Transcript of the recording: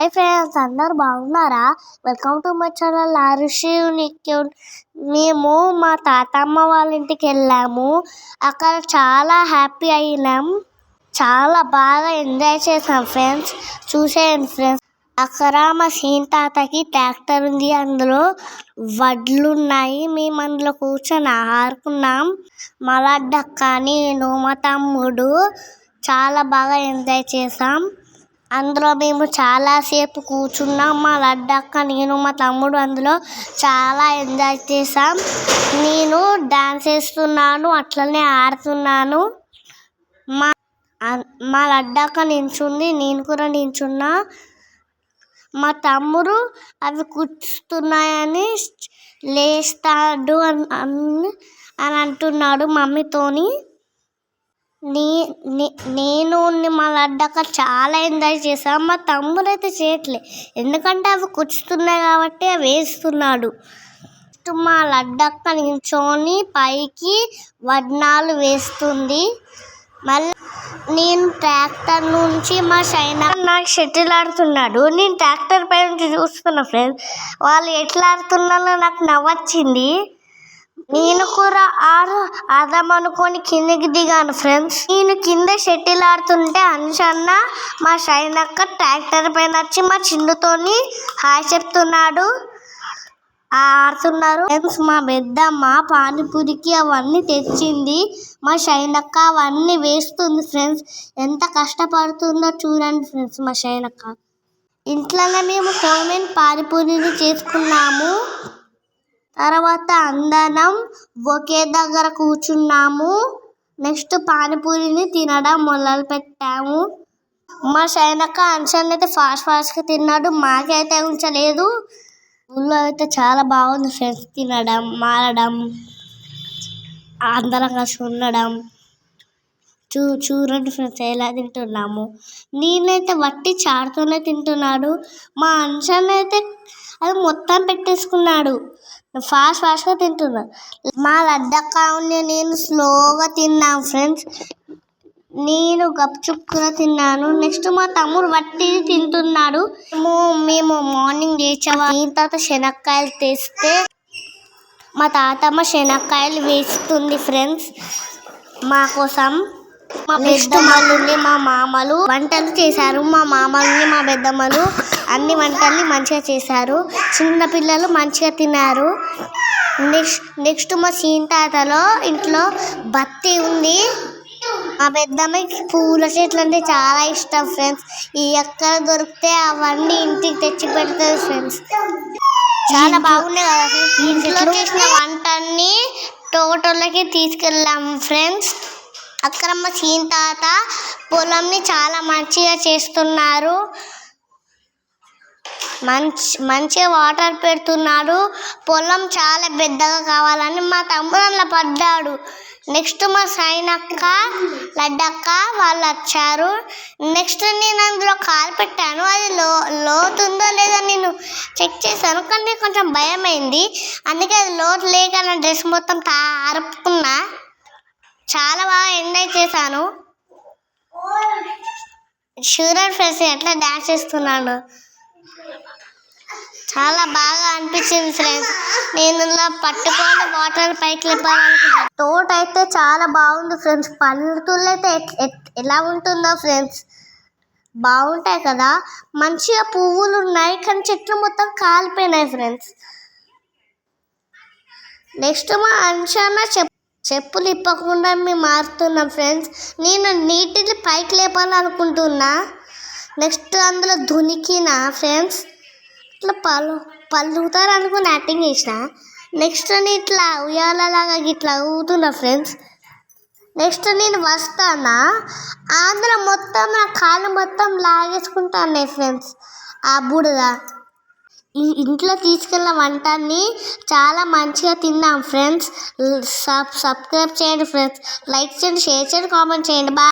Hi friends, అందరు బాగున్నారా? Welcome to my channel Arushi నిత్యం. మేము మా తాతమ్మ వాళ్ళ ఇంటికి వెళ్ళాము. అక్కడ చాలా హ్యాపీ అయినాం, చాలా బాగా ఎంజాయ్ చేసాం ఫ్రెండ్స్. చూసేయండి ఫ్రెండ్స్. అక్కడ మా సీన్ తాతకి ట్రాక్టర్ ఉంది, అందులో వడ్లు ఉన్నాయి. మేము అందులో కూర్చొని ఆడుకున్నాం. మా లడ్డక్క, నేను, మా తమ్ముడు చాలా బాగా ఎంజాయ్ చేసాం. అందులో మేము చాలాసేపు కూర్చున్నాం. మా లడ్డక్క, నేను, మా తమ్ముడు అందులో చాలా ఎంజాయ్ చేసాం. నేను డాన్స్ వేస్తున్నాను, అట్లనే ఆడుతున్నాను. మా లడ్డక్క నించుంది, నేను కూడా నించున్నా. మా తమ్ముడు అవి కూర్చుతున్నాయని లేస్తాడు అని అంటున్నాడు మమ్మీతోని. నేను మా లడ్డక్క చాలా ఎంజాయ్ చేసాం. మా తమ్ముడు అయితే చేయట్లే, ఎందుకంటే అవి కూర్చుతున్నాయి కాబట్టి అవి వేస్తున్నాడు. మా లడ్డక్క నించొని పైకి వడ్నాలు వేస్తుంది. మళ్ళీ నేను ట్రాక్టర్ నుంచి మా షైనా నాకు షటిల్ ఆడుతున్నాడు. నేను ట్రాక్టర్ పై నుంచి చూస్తున్నా ఫ్రెండ్స్. వాళ్ళు ఎట్లా ఆడుతున్నారో నాకు నవ్వొచ్చింది. నేను కూడా ఆడదామనుకొని కిందకి దిగాను ఫ్రెండ్స్. నేను కింద షటిల్ ఆడుతుంటే అన్షన్న మా షైనక్క ట్రాక్టర్ పైన వచ్చి మా చిన్నుతోని హాయ్ చెప్తున్నాడు, ఆడుతున్నారు ఫ్రెండ్స్. మా పెద్దమ్మ పానీపూరికి అవన్నీ తెచ్చింది. మా షైనక్క అవన్నీ వేస్తుంది ఫ్రెండ్స్. ఎంత కష్టపడుతుందో చూడండి ఫ్రెండ్స్ మా షైనక్క. ఇంట్లోనే మేము హోమ్ పానీపూరిని చేసుకున్నాము. తర్వాత అందరం ఒకే దగ్గర కూర్చున్నాము. నెక్స్ట్ పానీపూరిని తినడం మొదలు పెట్టాము. మా షైనక్క అన్షన్ అయితే ఫాస్ట్గా తిన్నాడు, మాకైతే ఉంచలేదు. ఊళ్ళో అయితే చాలా బాగుంది ఫ్రెండ్స్, తినడం, మారడం, అందరం కలిసి ఉండడం. చూడండి ఫ్రెండ్స్ ఎలా తింటున్నాము. నేనైతే వట్టి చారుతోనే తింటున్నాడు. మా అన్షన్ అయితే అది మొత్తం పెట్టేసుకున్నాడు, ఫాస్ట్గా తింటున్నా. మా లడ్డక్క నేను స్లోగా తిన్నాను ఫ్రెండ్స్. నేను గప్చుక్కున తిన్నాను. నెక్స్ట్ మా తమ్ముడు వట్టి తింటున్నాడు. మేము మార్నింగ్ లేచావా తర్వాత శనక్కాయలు తెస్తే మా తాతమ్మ శనక్కాయలు వేస్తుంది ఫ్రెండ్స్ మా కోసం. మా పెద్దమ్మలు మా మామలు వంటలు చేశారు. మా మామల్ని మా పెద్దమ్మలు అన్ని వంటల్ని మంచిగా చేశారు. చిన్న పిల్లలు మంచిగా తిన్నారు. నెక్స్ట్ మా సీన్ తాతలో ఇంట్లో బత్తి ఉంది. మా పెద్దమ్మకి పూల చెట్లు అంటే చాలా ఇష్టం ఫ్రెండ్స్. ఈ ఎక్కడ దొరికితే అవన్నీ ఇంటికి తెచ్చి పెడతారు ఫ్రెండ్స్. చాలా బాగున్నాయి కదా. ఇంట్లో చేసిన వంటల్ని తోటలోకి తీసుకెళ్ళాము ఫ్రెండ్స్. అక్కడ మా సీన్ తాత పొలంని చాలా మంచిగా చేస్తున్నారు, మంచిగా వాటర్ పెడుతున్నాడు. పొలం చాలా పెద్దగా కావాలని మా తమ్ముడు అలా పడ్డాడు. నెక్స్ట్ మా షైనక్క, లడ్డక్క వాళ్ళు వచ్చారు. నెక్స్ట్ నేను అందులో కాలు పెట్టాను. అది లోతుందో లేదో నేను చెక్ చేశాను, కానీ కొంచెం భయం అయింది. అందుకే అది లోతు లేక నా డ్రెస్ మొత్తం అరుపుకున్నా. చాలా బాగా ఎంజాయ్ చేశాను. చూడండి ఫ్రెండ్స్ ఎట్లా డాన్స్ చేస్తున్నాను, చాలా బాగా అనిపించింది ఫ్రెండ్స్. నేను ఇలా పట్టుకొని వాటర్ పైకి లేపాలనుకున్నాను. తోట అయితే చాలా బాగుంది ఫ్రెండ్స్. పల్లెటూళ్ళు అయితే ఎలా ఉంటుందో ఫ్రెండ్స్, బాగుంటాయి కదా. మంచిగా పువ్వులు ఉన్నాయి, కానీ చెట్లు మొత్తం కాలిపోయినాయి ఫ్రెండ్స్. నెక్స్ట్ మా అంశాన చెప్పులు ఇప్పకుండా మేము మారుతున్నాం ఫ్రెండ్స్. నేను నీటిని పైకి లేపాలనుకుంటున్నా. నెక్స్ట్ అందులో దునికినా ఫ్రెండ్స్, ఇట్లా పలుగుతారు అనుకుని యాక్టింగ్ చేసిన. నెక్స్ట్ నేను ఇట్లా ఉయ్యాలలాగా ఇట్లా ఊగుతున్నా ఫ్రెండ్స్. నెక్స్ట్ నేను వస్తానా, అందులో మొత్తం నా కాళ్ళు మొత్తం లాగేసుకుంటాను ఫ్రెండ్స్. ఆ బుడద ఇంట్లో తీసుకెళ్ళిన వంటని చాలా మంచిగా తిన్నాం ఫ్రెండ్స్. సబ్స్క్రైబ్ చేయండి ఫ్రెండ్స్, లైక్ చేయండి, షేర్ చేయండి, కామెంట్ చేయండి. బాయ్.